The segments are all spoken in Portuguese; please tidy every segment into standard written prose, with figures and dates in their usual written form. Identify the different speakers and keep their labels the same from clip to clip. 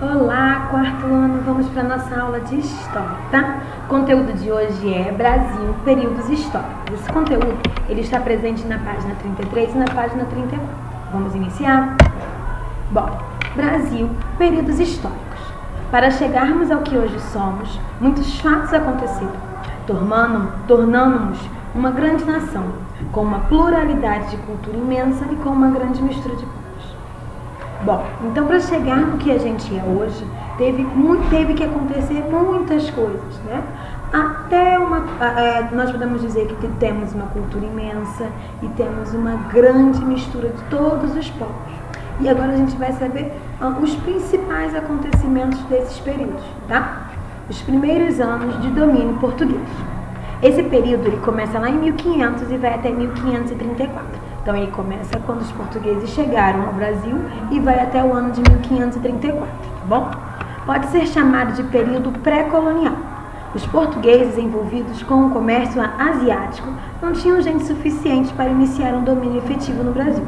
Speaker 1: Olá, quarto ano, vamos para a nossa aula de História, tá? O conteúdo de hoje é Brasil, períodos históricos. Esse conteúdo, ele está presente na página 33 e na página 34. Vamos iniciar? Bom, Brasil, períodos históricos. Para chegarmos ao que hoje somos, muitos fatos aconteceram, tornando-nos uma grande nação, com uma pluralidade de cultura imensa e com uma grande mistura de povos. Bom, então para chegar no que a gente é hoje, teve que acontecer muitas coisas, né? Nós podemos dizer que temos uma cultura imensa e temos uma grande mistura de todos os povos. E agora a gente vai saber os principais acontecimentos desses períodos, tá? Os primeiros anos de domínio português. Esse período ele começa lá em 1500 e vai até 1534. Então ele começa quando os portugueses chegaram ao Brasil e vai até o ano de 1534, tá bom? Pode ser chamado de período pré-colonial. Os portugueses envolvidos com o comércio asiático não tinham gente suficiente para iniciar um domínio efetivo no Brasil.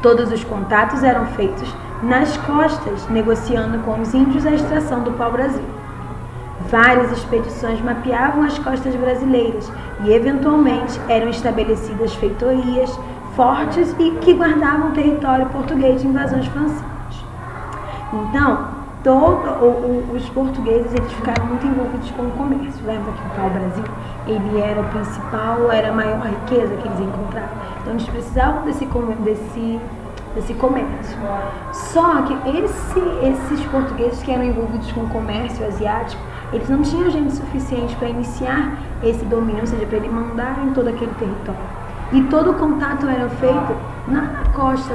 Speaker 1: Todos os contatos eram feitos nas costas, negociando com os índios a extração do pau-brasil. Várias expedições mapeavam as costas brasileiras e, eventualmente, eram estabelecidas feitorias fortes e que guardavam o território português de invasões francesas. Então, os portugueses eles ficaram muito envolvidos com o comércio. Lembra que o pau-brasil ele era o principal, era a maior riqueza que eles encontravam. Então, eles precisavam desse comércio. Só que esses portugueses que eram envolvidos com o comércio asiático, eles não tinham gente suficiente para iniciar esse domínio, ou seja, para ele mandar em todo aquele território. E todo o contato era feito na costa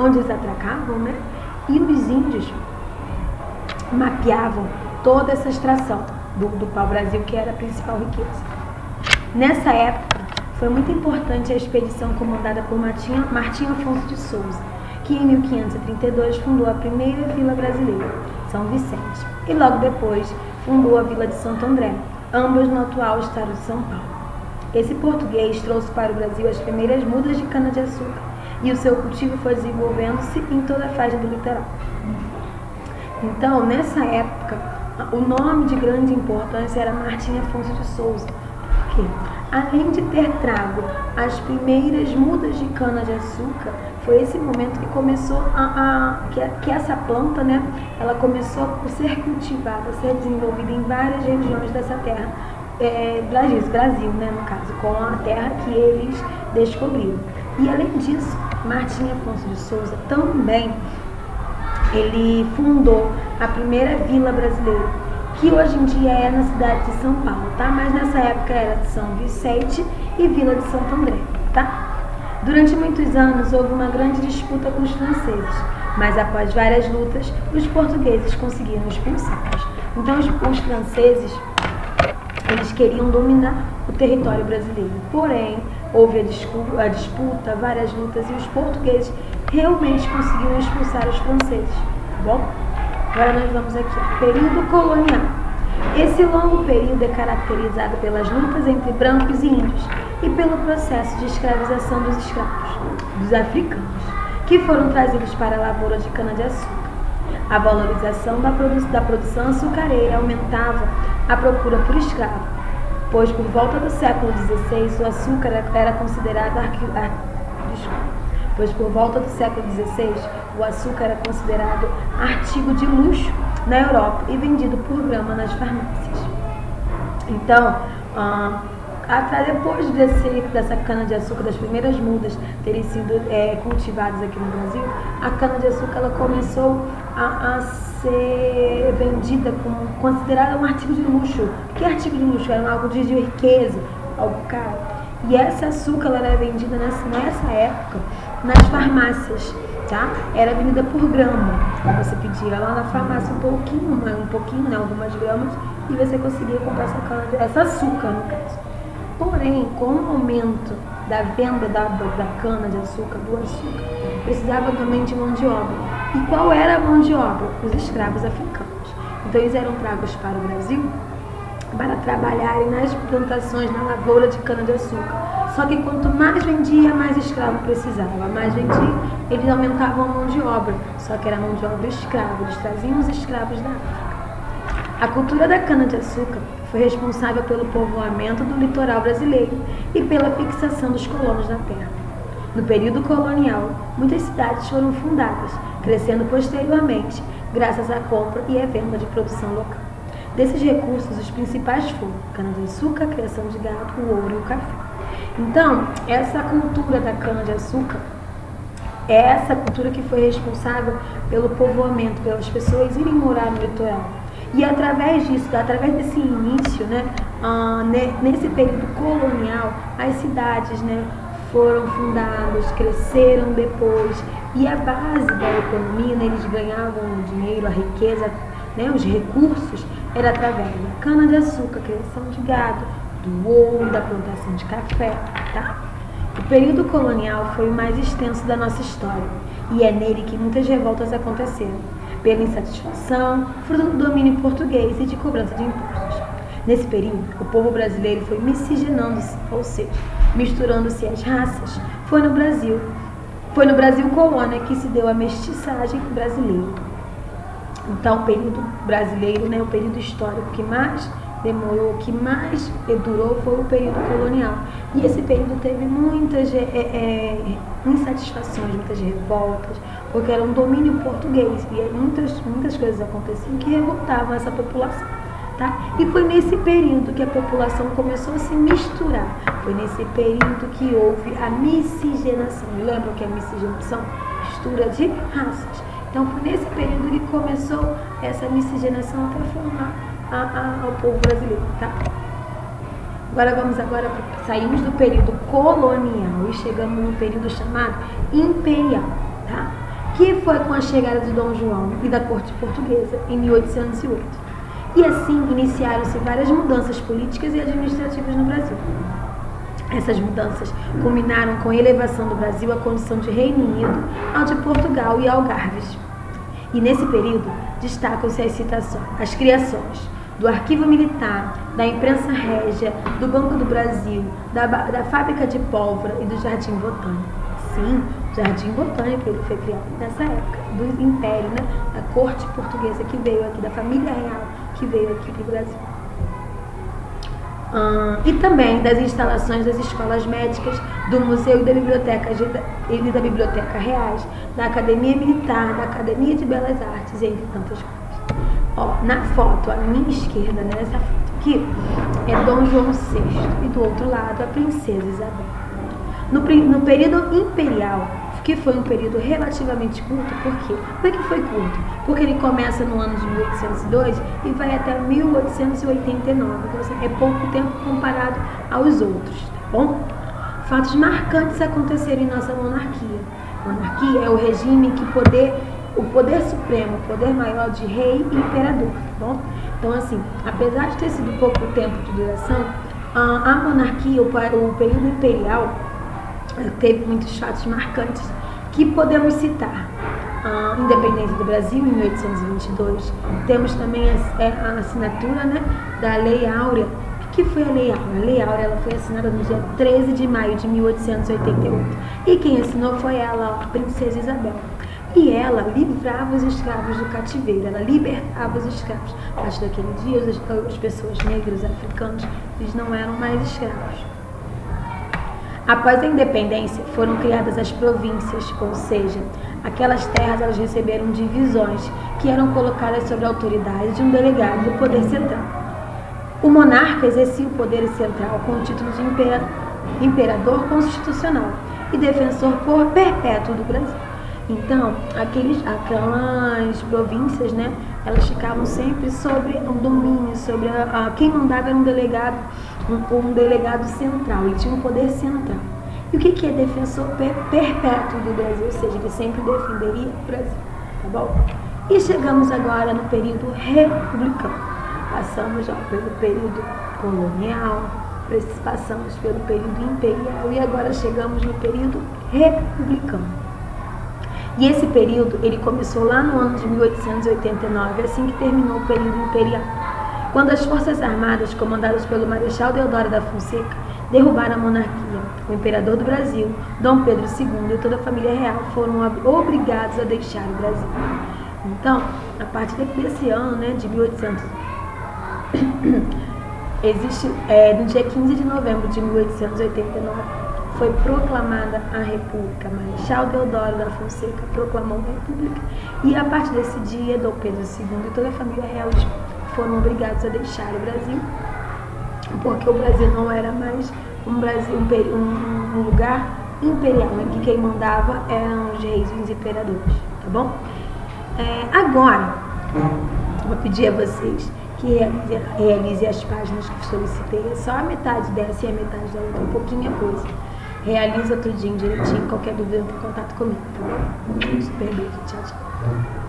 Speaker 1: onde eles atracavam, né? E os índios mapeavam toda essa extração do pau-brasil, que era a principal riqueza. Nessa época, foi muito importante a expedição comandada por Martim Afonso de Souza, que em 1532 fundou a primeira vila brasileira, São Vicente, e logo depois fundou a vila de Santo André, ambas no atual estado de São Paulo. Esse português trouxe para o Brasil as primeiras mudas de cana-de-açúcar e o seu cultivo foi desenvolvendo-se em toda a faixa do litoral. Então, nessa época, o nome de grande importância era Martim Afonso de Souza, porque além de ter trago as primeiras mudas de cana-de-açúcar, foi esse momento que começou que essa planta, né, ela começou a ser cultivada, a ser desenvolvida em várias regiões dessa terra, Brasil, né, no caso, com a terra que eles descobriram. E além disso, Martim Afonso de Souza também, ele fundou a primeira vila brasileira, que hoje em dia é na cidade de São Paulo, tá? Mas nessa época era de São Vicente e Vila de Santo André, tá? Durante muitos anos houve uma grande disputa com os franceses, mas após várias lutas, os portugueses conseguiram expulsá-los. Então os franceses, eles queriam dominar o território brasileiro, porém houve a disputa, várias lutas e os portugueses realmente conseguiram expulsar os franceses, tá bom? Agora nós vamos aqui, período colonial. Esse longo período é caracterizado pelas lutas entre brancos e índios e pelo processo de escravização dos escravos, dos africanos, que foram trazidos para a lavoura de cana-de-açúcar. A valorização da produção açucareira aumentava a procura por escravo, pois por volta do século XVI o açúcar era considerado artigo de luxo na Europa e vendido por grama nas farmácias. Então, depois dessa cana-de-açúcar, das primeiras mudas terem sido cultivadas aqui no Brasil, a cana-de-açúcar ela começou a ser vendida como considerada um artigo de luxo. O que é artigo de luxo? Era algo de riqueza, algo caro. E essa açúcar ela era vendida nessa época nas farmácias, tá? Era vendida por grama. Você pedia lá na farmácia um pouquinho, né, algumas gramas, e você conseguia comprar essa açúcar, no caso. Porém, com o aumento da venda da cana-de-açúcar, do açúcar, precisava também de mão de obra. E qual era a mão de obra? Os escravos africanos. Então, eles eram tragos para o Brasil para trabalharem nas plantações, na lavoura de cana-de-açúcar, Só que quanto mais vendia, mais escravo precisava. Mais vendia, eles aumentavam a mão de obra. Só que era mão de obra escrava. Eles traziam os escravos da África. A cultura da cana-de-açúcar foi responsável pelo povoamento do litoral brasileiro e pela fixação dos colonos na terra. No período colonial, muitas cidades foram fundadas, crescendo posteriormente, graças à compra e à venda de produção local. Desses recursos, os principais foram cana-de-açúcar, a criação de gado, o ouro e o café. Então, essa cultura da cana-de-açúcar é essa cultura que foi responsável pelo povoamento, pelas pessoas irem morar no litoral. E através disso, através desse início, nesse período colonial, as cidades, foram fundadas, cresceram depois, e a base da economia, eles ganhavam o dinheiro, a riqueza, os recursos, era através da cana-de-açúcar, criação de gado, do ouro, da plantação de café, tá? O período colonial foi o mais extenso da nossa história, e é nele que muitas revoltas aconteceram, pela insatisfação, fruto do domínio português e de cobrança de impostos. Nesse período, o povo brasileiro foi miscigenando-se, ou seja, misturando-se as raças. Foi no Brasil colônia que se deu a mestiçagem brasileira. Então, o período brasileiro, o período histórico que mais demorou, que mais durou, foi o período colonial. E esse período teve muitas insatisfações, muitas revoltas, porque era um domínio português e muitas coisas aconteciam que revoltavam essa população. Tá? E foi nesse período que a população começou a se misturar. Foi nesse período que houve a miscigenação. Lembram que a miscigenação? Mistura de raças. Então foi nesse período que começou essa miscigenação até formar ao povo brasileiro. Tá? Saímos do período colonial e chegamos no período chamado imperial. Tá? Que foi com a chegada de Dom João e da corte portuguesa em 1808. E assim iniciaram-se várias mudanças políticas e administrativas no Brasil. Essas mudanças culminaram com a elevação do Brasil à condição de Reino Unido, ao de Portugal e Algarves. E nesse período destacam-se as criações do Arquivo Militar, da Imprensa Régia, do Banco do Brasil, da Fábrica de Pólvora e do Jardim Botânico. Sim, o Jardim Botânico ele foi criado nessa época, do Império, da corte portuguesa que veio aqui, da família real que veio aqui para o Brasil. E também das instalações das escolas médicas, do Museu e da Biblioteca Reais, da Academia Militar, da Academia de Belas Artes, entre tantas coisas. Na foto, à minha esquerda, nessa foto aqui, é Dom João VI e do outro lado a Princesa Isabel. No período imperial, que foi um período relativamente curto, por quê? Por que foi curto? Porque ele começa no ano de 1802 e vai até 1889, então é pouco tempo comparado aos outros, tá bom? Fatos marcantes aconteceram em nossa monarquia. Monarquia é o regime que o poder supremo, o poder maior de rei e imperador, tá bom? Então assim, apesar de ter sido pouco tempo de duração, a monarquia, o período imperial, teve muitos fatos marcantes que podemos citar. A independência do Brasil em 1822. Temos também a assinatura da Lei Áurea. O que foi a Lei Áurea? A Lei Áurea ela foi assinada no dia 13 de maio de 1888. E quem assinou foi ela, a Princesa Isabel. E ela livrava os escravos do cativeiro, ela libertava os escravos. A partir daquele dia, as pessoas negras, africanos, eles não eram mais escravos. Após a independência, foram criadas as províncias, ou seja, aquelas terras elas receberam divisões que eram colocadas sob a autoridade de um delegado do poder central. O monarca exercia o poder central com o título de imperador constitucional e defensor por perpétuo do Brasil. Então, aquelas províncias, elas ficavam sempre sobre o domínio, sobre quem mandava era um delegado central, ele tinha um poder central. E o que é defensor perpétuo do Brasil? Ou seja, ele sempre defenderia o Brasil, tá bom? E chegamos agora no período republicano. Passamos pelo período colonial, passamos pelo período imperial e agora chegamos no período republicano. E esse período, ele começou lá no ano de 1889, assim que terminou o período imperial, quando as Forças Armadas, comandadas pelo Marechal Deodoro da Fonseca, derrubaram a monarquia. O imperador do Brasil, Dom Pedro II, e toda a família real foram obrigados a deixar o Brasil. Então, a partir desse ano, né, de 1800, no dia 15 de novembro de 1889, foi proclamada a República. Marechal Deodoro da Fonseca proclamou a República, e a partir desse dia, Dom Pedro II e toda a família real foram obrigados a deixar o Brasil, porque o Brasil não era mais um lugar imperial, né, que quem mandava eram os reis e os imperadores, tá bom? Agora, vou pedir a vocês que realize as páginas que solicitei. É só a metade dessa e a metade da outra, um pouquinho coisa. Realiza tudinho direitinho. Qualquer dúvida, entra em contato comigo, tá bom? Super beijo. Tchau, tchau.